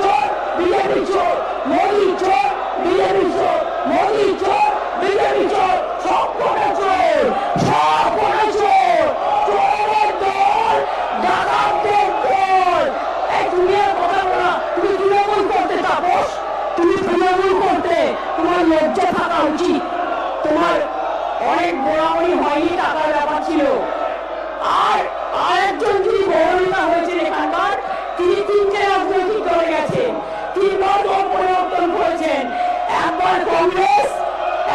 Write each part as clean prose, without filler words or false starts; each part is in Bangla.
চোর বিজেপি চোর, মোদি চোর বিজেপি চোর, মোদি চোর বিজেপি চোর, সব কটা চোর, সব কটা চোর, চোরের দল, ডাকাতদের দল। এই তুমি আর কথা বলা, তুমি তৃণমূল করতে তাপস, তুমি তৃণমূল করতে তোমার লজ্জা থাকা উচিত। তোমার অনেক গোড়ামড়ি হয়নি, টাকার ব্যাপার ছিল। আর আরেকজন যিনি বড় হয়েছেন এখানকার, তিনি তিনটে রাজনৈতিক দলে গেছেন, তিনবার দল পরিবর্তন করেছেন। একবার কংগ্রেস,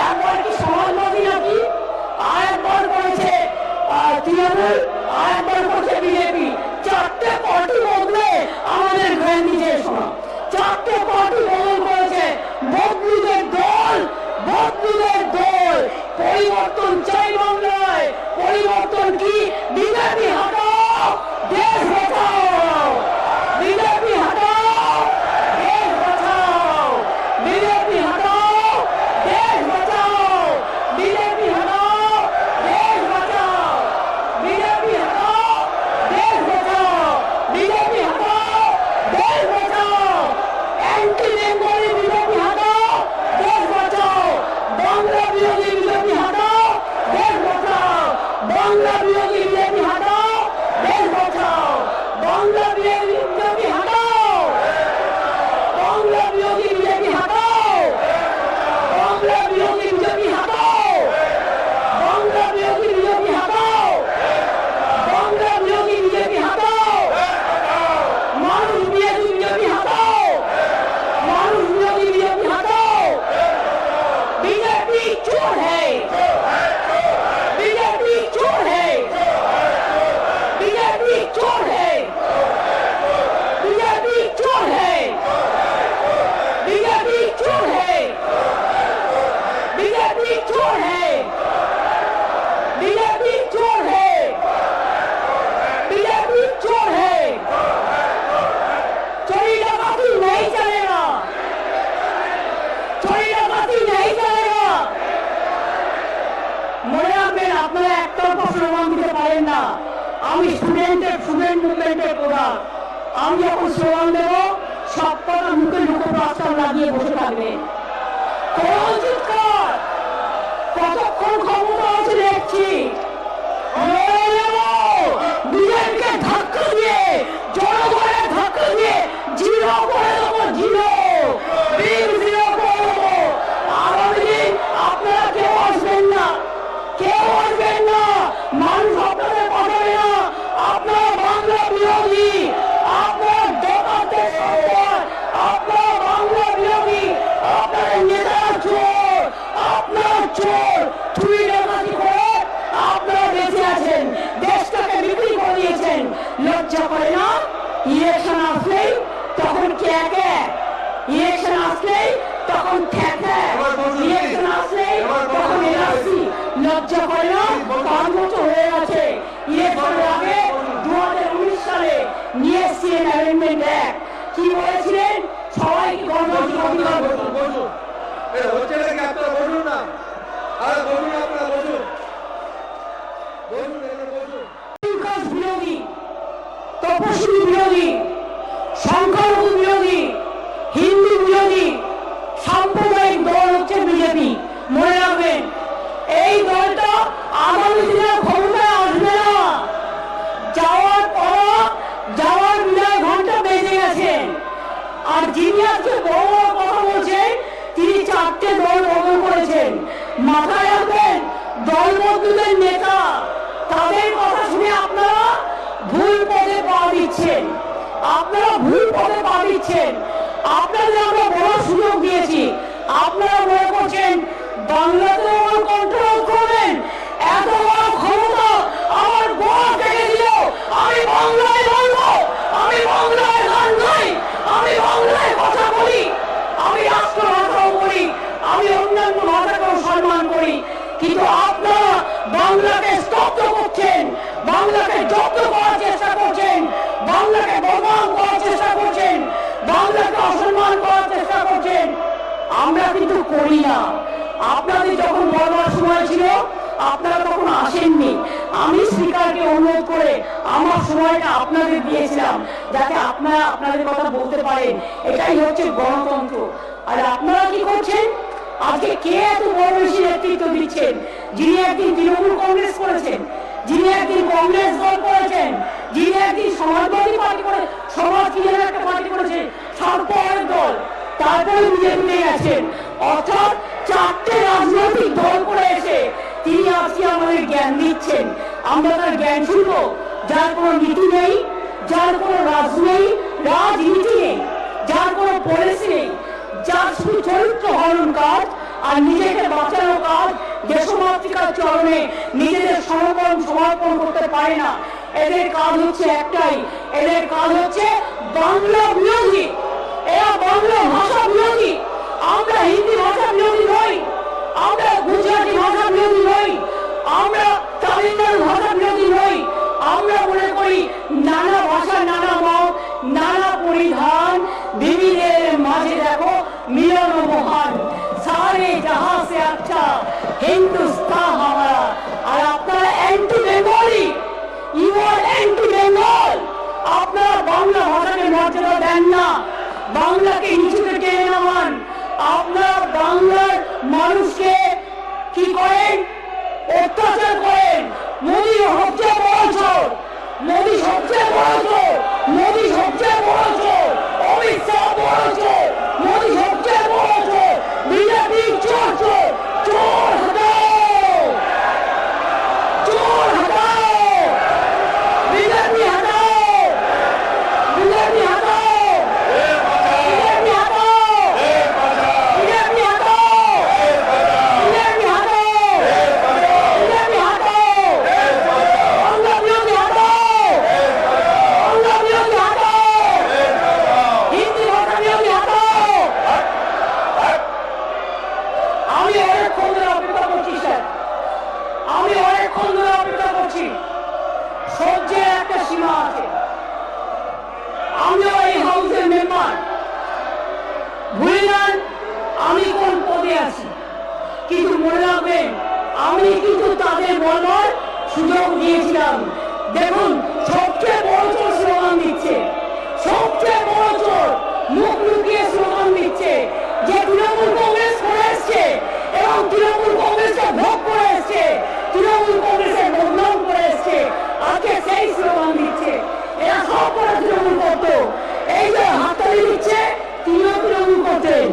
একবার কি সমাজবাদী নাকি, আর একবার করেছে তৃণমূল, আর একবার করেছে বিজেপি। চারটে পার্টি বদলে আমাদের গান্ধীজির সময় চারটে পার্টি বদল করেছে। বদলুদের দল, বদলুদের দল। পরিবর্তন চাই বাংলায়, পরিবর্তন কি? বিজেপি হটাও, দেশ বাঁচাও, বিজেপি হটাও, দেশ বাঁচাও, বিজেপি হটাও, দেশ বাঁচাও, বিজেপি হটাও, দেশ বাঁচাও, বিজেপি হটাও, দেশ বাঁচাও, বিজেপি হটাও, দেশ বাঁচাও, অ্যান্টি বেঙ্গলি বিজেপি হটাও, দেশ বাঁচাও, বাংলা বিরোধী বিজেপি হটাও, দেশ বাঁচাও, বাংলা বিরোধী বিজেপি হটাও, দেশ বাঁচাও, বাংলা বিরোধী বিজেপি হটাও, বাংলা বিরোধী বিজেপি হটাও, বাংলা বিরোধী বিজেপি হটাও, বাংলা বিরোধী বিজেপি হটাও, বাংলা বিরোধী বিজেপি হটাও, মানুষ বিরোধী বিজেপি হটাও, মানুষ বিরোধী বিজেপি हटाओ। बीजेपी चोर है, बीजेपी चोर है, बीजेपी चोर है, बीजेपी चोर है, बीजेपी चोर है, बीजेपी चोर है, बीजेपी चोर है, बीजेपी चोर है। चोरी डकैती नहीं चलेगा, चोरी डकैती नहीं चलेगा। মনে রাখবেন, আপনারা একতরফা স্লোগান দিতে পারেন না। আমি স্টুডেন্ট মুভমেন্টের প্রধান, আমি যখন স্লোগান দেব সব কথা মুখে মুখে প্লাস্টার লাগিয়ে বসে থাকবেন। চিৎকার, কতক্ষণ ক্ষমতা আছে দেখছি। বিজেপিকে ধাক্কা দিয়ে, জনগণের ধাক্কা দিয়ে জিরো করে দেবো, জিরো করে দেবো। আগামী দিন আপনারা কেউ আসবেন না, কেউ আসবেন না, মানুষ আপনাদের পাঠাবে না। আপনারা বাংলা বিরোধী, আপনার ডাকাতের সরকার, আপনারা বাংলা বিরোধী, আপনাদের নেতারা চোর, আপনার চোর। চুরি ডাকাতি করে আপনারা বেঁচে আছেন, দেশটাকে বিক্রি করে দিয়েছেন। লজ্জা করে না? ইলেকশন আসলেই তখন কে কে, ইলেকশন আসলেই তখন ঠেকা, ইলেকশন আসলেই তখন এনআরসি। লজ্জা করে না? 5 বছর হয়ে গেছে। ইলেকশনের আগে 2019 সালে নিয়ে এসেছিলেন অ্যামেন্ডমেন্ট অ্যাক্ট। কি বলেছিলেন? সবাইকে গণতান্ত্রিক অধিকার হচ্ছে নাকি? আপনারা বলুন না, আর বলুন, আপনারা বলুন, বলুন, বলুন। বিকাশ বিরোধী, তপশিলি বিরোধী, সংখ্যালঘু বিরোধী, হিন্দু বিরোধী সাম্প্রদায়িক দল হচ্ছে বিজেপি। মনে রাখবেন, এই দলটা আগামী দিনে ক্ষমতায় আসবে না। যাওয়ার পর যাওয়ার বিদায় ঘন্টা বেজে গেছেন। আর যিনি আজকে বড় বড় কথা বলছেন, তিনি 4টে দল বদল করেছেন। মাথায় রাখবেন, দল বদলুদের নেতা, তাদের কথা শুনে আপনারা ভুল পথে পা দিচ্ছেন, আপনারা ভুল পথে পা দিচ্ছেন। আপনাদের আমরা বড় সুযোগ দিয়েছি, আপনারা মনে করছেন বাংলাতে কন্ট্রোল করবেন। এত বড় ক্ষমতা আমার বড় কেটে দিল। আমি বাংলায় বলবো, আমি বাংলায় গান গাই, আমি বাংলায় কথা বলি, আমি রাষ্ট্র ভাষাও বলি, আমি অন্যান্য ভাষাকেও সম্মান করি। কিন্তু আপনারা বাংলাকে স্তব্ধ করছেন, বাংলাকে জব্দ করার চেষ্টা করছেন, বাংলাকে বদনাম করার চেষ্টা করছেন, বাংলাকে অসম্মান করার চেষ্টা করছেন। আমরা কিন্তু করি না। আপনাদের যখন বলবার সময় ছিল আপনারা তখন আসেননি, আমি স্পিকারকে অনুরোধ করে আমার সময়টা আপনাদের দিয়েছিলাম যাতে আপনারা আপনাদের কথা বলতে পারেন। এটাই হচ্ছে গণতন্ত্র। আর আপনারা কি করছেন? আজকে কে এত বড় বেশি নেতৃত্ব দিচ্ছেন? যিনি একদিন তৃণমূল কংগ্রেস করেছেন, যিনি একদিন কংগ্রেস দল করেছেন, যিনি একদিন সমাজবাদী পার্টি করে, সমাজ কি যেন একটা পার্টি করেছে, সার্বজনীন দল, তারপরে বিজেপিতে গেছেন। অর্থাৎ চারটে রাজনৈতিক দল করে এসে তিনি আজকে আমাদের জ্ঞান দিচ্ছেন। আমরা তার জ্ঞান শুনবো? যার কোনো নীতি নেই, যার কোনো রাজনীতি নেই, যার কোনো পলিসি নেই, যার শুধু চরিত্র হরণ কাজ আর নিজেকে বাঁচানো কাজ, দেশমাতৃকার চরণে নিজেদের সমর্পণ করতে পারে না। এদের কাজ হচ্ছে একটাই, এদের কাজ হচ্ছে বাংলা বিরোধী। এরা বাংলা ভাষা বিরোধী। আমরা হিন্দি ভাষা বিরোধী নই, আমরা গুজরাটি ভাষা বিরোধী নই, আমরা তামিলনাড়ু ভাষা বিরোধী নই। আমরা মনে করি নানা ভাষা, নানা মত, নানা পরিধান, বিবিধের মাঝে দেখো মিলন মহান। সারে জাহাঁ সে আচ্ছা হিন্দুস্তান হামারা। আর আপনারা anti Bengali, you are anti Bengal. আপনারা বাংলা ভাষাকে মর্যাদা দেন না, বাংলাকে নিচুতে টেনে নামান। আপনারা বাংলার মানুষকে কি করেন? অত্যাচার করেন। মোদী সবচেয়ে বড় চোর, মোদী সবচেয়ে বড় চোর, মোদী সবচেয়ে বড় চোর, অমিত শাহ বড় চোর, মোদী সবচেয়ে বড় চোর, বিজেপি চোর চোর। চোর হটাও, চোর হটাও, বিজেপি হটাও, বিজেপি হটাও, বিজেপি হটাও, বিজেপি হটাও, বিজেপি হটাও, বিজেপি হটাও, বাংলা বিরোধী হটাও, বাংলা বিরোধী হটাও, হিন্দি ভাষা বিরোধী হটাও। আমি অনেকক্ষণ ধরে অপেক্ষা করছি স্যার, আমি অনেকক্ষণ ধরে অপেক্ষা করছি। সহ্যের একটা সীমা আছে। আমিও এই হাউসের মেম্বার, ভুলে যান আমি কোন পদে আছি, কিন্তু মনে রাখবেন আমি কিন্তু তাদের বলবার সুযোগ দিয়েছিলাম। দেখুন সবচেয়ে বড় চোর স্লোগান দিচ্ছে, সবচেয়ে বড় চোর মুখ লুকিয়ে স্লোগান দিচ্ছে যে তৃণমূল কংগ্রেস করে এসছে এবং তৃণমূল কংগ্রেসকে ভোগ করে এসছে, তৃণমূল কংগ্রেসের বদনাম করে এসছে। আজকে সেই স্লোগান দিচ্ছে। এরা সব করে তৃণমূল করতো। এই যে হাততালি দিচ্ছে, তিনিও তৃণমূল করতেন।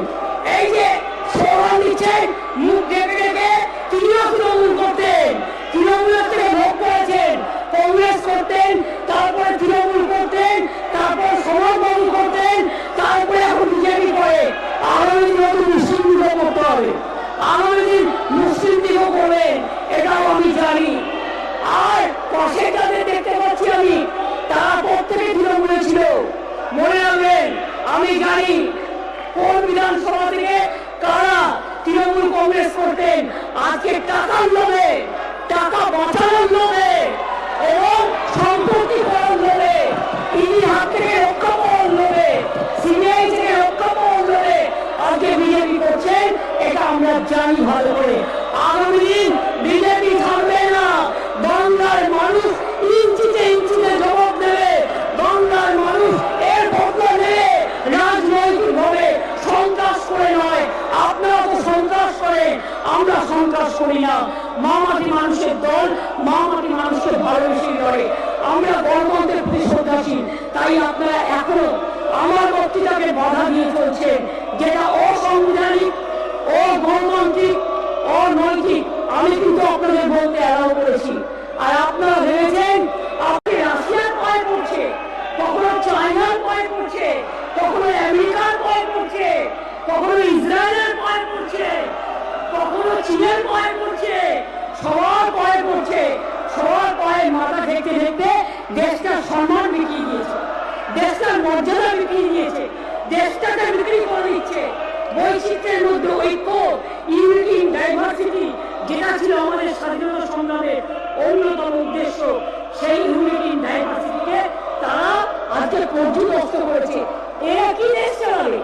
এই যে স্লোগান দিচ্ছেন মুখ ডেকে ডেকে, তিনিও তৃণমূল করতেন। তৃণমূলের থেকে ভোগ করেছেন, কংগ্রেস করতেন, তারপরে তৃণমূল করতেন, তারপর সমাজবাদী করতেন, তারপরে এখন বিজেপি করে। আগামী দিন নতুন মুসলিম লীগও করতে হবে, আগামী দিন মুসলিম লীগও করবেন, এটাও আমি জানি। আর পাশে যাদের দেখতে পাচ্ছি আমি, তারা প্রত্যেকে তৃণমূলে ছিল। মনে রাখবেন আমি জানি কোন বিধানসভা থেকে কারা তৃণমূল কংগ্রেস করতেন। আজকে টাকার লোভে, টাকা বাঁচানোর লোভে এবং সম্পত্তি করার লোভে, ইডি হাত থেকে রক্ষা পাওয়ার লোভে, সিবিআই থেকে রক্ষা পাওয়ার লোভে আজকে বিজেপি করছেন। এটা আমরা জানি ভালো করে। আগামী দিন বিজেপি থাকবে না। বাংলার মানুষ ইঞ্চিতে ইঞ্চিতে জবাব দেবে। বাংলার মানুষ এর বদলা নেবে রাজনৈতিক ভাবে, সন্ত্রাস করে নয়। আপনারা তো সন্ত্রাস করেন, আমরা সন্ত্রাস করি না। মামাটি মানুষের দল, মামাটি মানুষকে ভালোবেসে লড়ে। আমরা গণতন্ত্রের প্রতি শ্রদ্ধাশীল, তাই আপনারা এখনো আমার বক্তৃতাকে বাধা দিয়ে চলছেন, যেটা অসাংবিধানিক, অগণতান্ত্রিক, অনৈতিক। আমি কিন্তু আপনাদের বলতে অ্যালাউ করেছি। আর আপনারা ভেবেছেন আপনি রাশিয়ার পায়ে পড়ছে, কখনো চায়নার পায়ে পড়ছে, কখনো আমেরিকার পায়ে পড়ছে, কখনো ইসরায়েলের পায়ে পড়ছে, কখনো চীনের পায়ে পড়ছে, সবার পায়ে পড়ছে। সবার পায়ে মাথা ঢেকে ঢেকে দেশটার সম্মান বিকিয়ে দিয়েছে, দেশটার মর্যাদা বিকিয়ে দিয়েছে, দেশটাকে বিক্রি করে দিচ্ছে। বৈচিত্র্যের মধ্যে ঐক্য, ইউনিটি ইন ডাইভার্সিটি, যেটা ছিল আমাদের স্বাধীনতা সংগ্রামের অন্যতম উদ্দেশ্য, সেই ইউনিটি ইন ডাইভার্সিটিকে তারা আজকে পর্যুদস্ত করেছে। এরা কি দেশ চালাবে?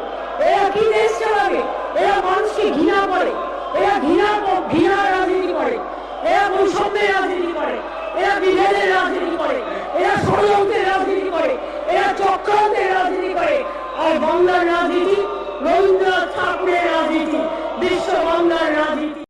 এরা কি দেশ চালাবে? এরা মানুষকে ঘৃণা করে, এরা ঘৃণার রাজনীতি করে, এরা বৈষম্যের রাজনীতি করে, এরা বিভেদের রাজনীতি করে, এরা ষড়যন্ত্রের রাজনীতি করে, এরা চক্রান্তের রাজনীতি করে। আর বাংলার রাজনীতি রবীন্দ্রনাথ ঠাকুরের রাজনীতি, বিশ্ব বাংলার রাজনীতি।